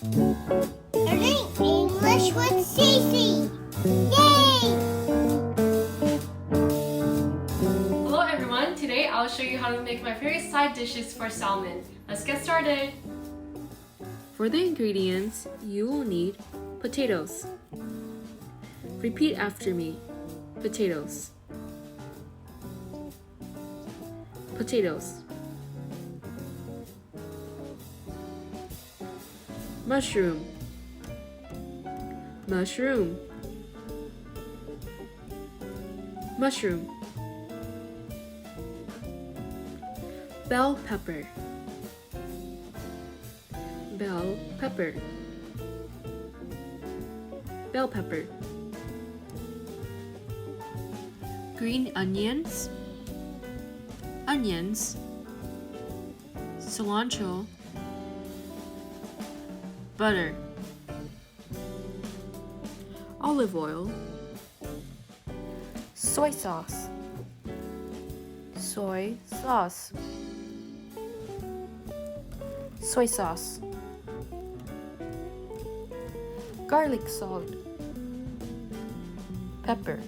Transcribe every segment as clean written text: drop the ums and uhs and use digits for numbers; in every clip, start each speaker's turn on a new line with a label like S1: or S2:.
S1: Learning English with Cece. Yay!
S2: Hello everyone, today I'll show you how to make my favorite side dishes for salmon. Let's get started! For the ingredients, you will need potatoes. Repeat after me. Potatoes. Potatoes. Mushroom. Mushroom. Mushroom. Bell pepper. Bell pepper. Bell pepper. Green onions. Onions. Cilantro. Butter. Olive oil. Soy sauce. Soy sauce. Soy sauce. Garlic salt. Pepper.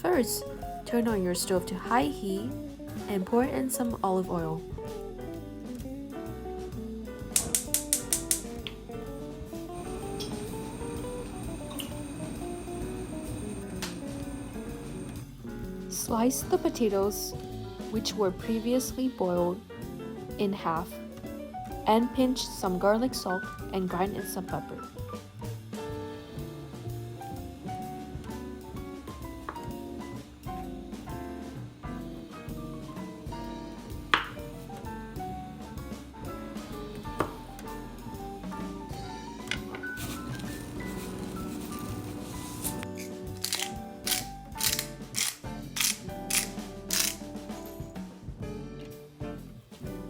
S2: First, turn on your stove to high heat and pour in some olive oil. Slice the potatoes, which were previously boiled, in half, and pinch some garlic salt and grind in some pepper.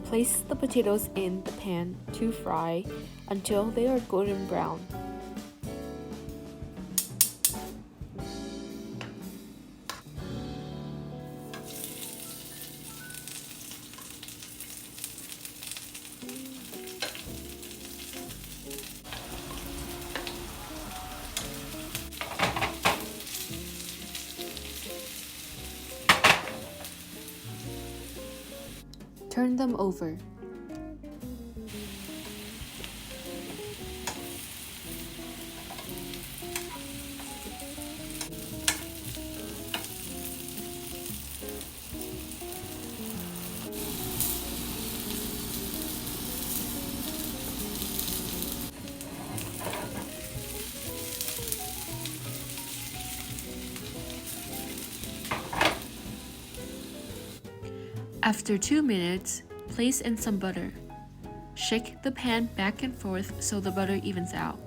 S2: Place the potatoes in the pan to fry until they are golden brown. Turn them over. After 2 minutes, place in some butter. Shake the pan back and forth so the butter evens out.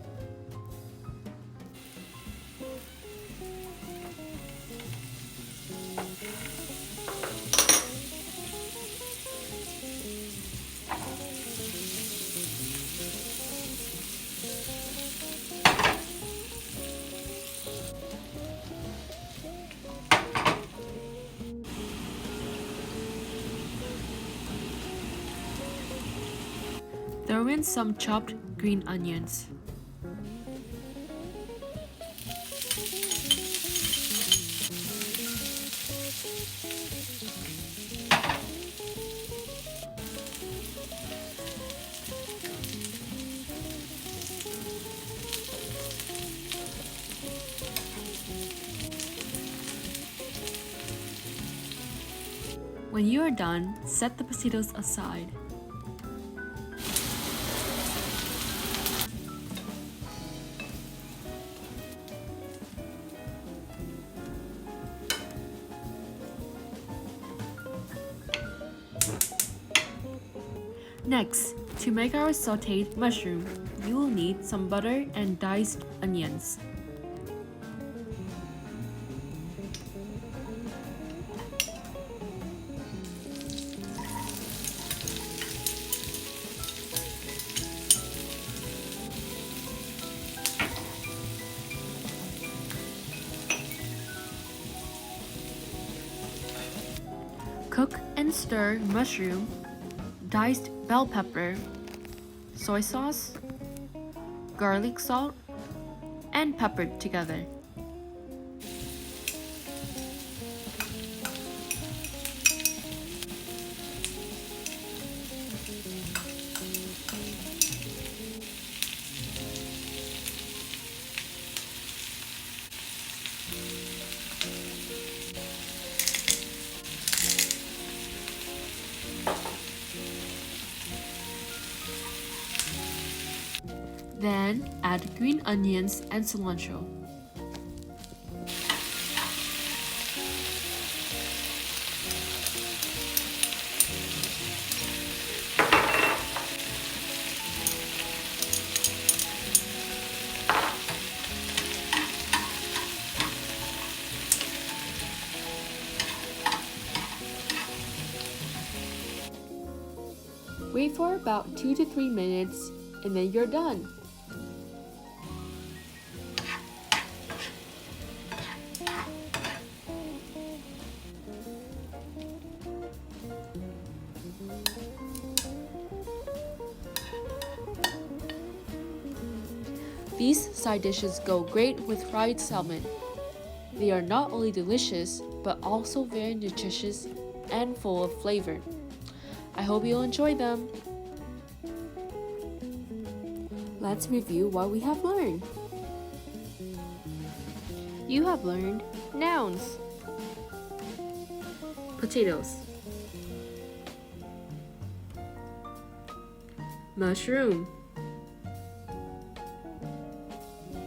S2: Throw in some chopped green onions. When you are done, set the potatoes aside. Next, to make our sautéed mushroom, you will need some butter and diced onions. Cook and stir mushroom, diced bell pepper, soy sauce, garlic salt, and peppered together. Then add green onions and cilantro. Wait for about 2 to 3 minutes and then you're done. These side dishes go great with fried salmon. They are not only delicious, but also very nutritious and full of flavor. I hope you'll enjoy them. Let's review what we have learned. You have learned nouns. Potatoes, mushroom,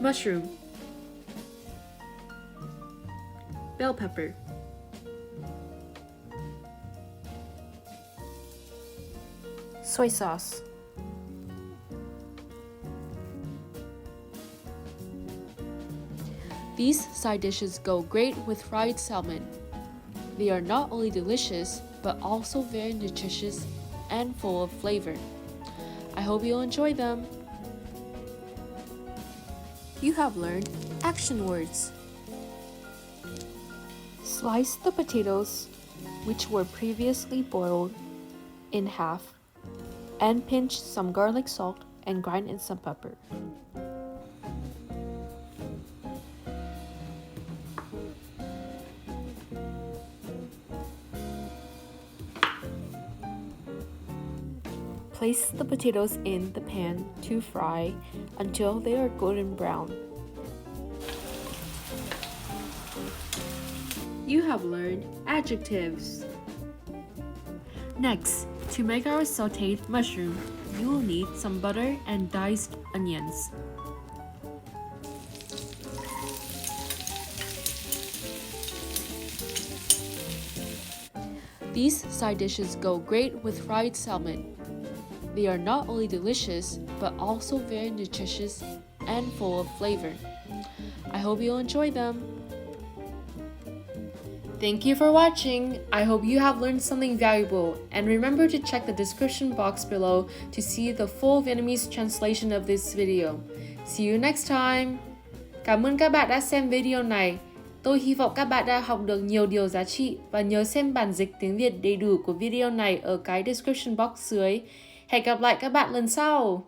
S2: mushroom, bell pepper, soy sauce, these side dishes go great with fried salmon. They are not only delicious, but also very nutritious and full of flavor. I hope you'll enjoy them. You have learned action words. Slice the potatoes, which were previously boiled, in half, and pinch some garlic salt and grind in some pepper. Place the potatoes in the pan to fry until they are golden brown. You have learned adjectives. Next, to make our sautéed mushroom, you will need some butter and diced onions. These side dishes go great with fried salmon. They are not only delicious, but also very nutritious and full of flavor. I hope you'll enjoy them. Thank you for watching. I hope you have learned something valuable, and remember to check the description box below to see the full Vietnamese translation of this video. See you next time. Cảm ơn các bạn đã xem video này. Tôi hy vọng các bạn đã học được nhiều điều giá trị và nhớ xem bản dịch tiếng Việt đầy đủ của video này ở cái description box dưới. Hẹn gặp lại các bạn lần sau.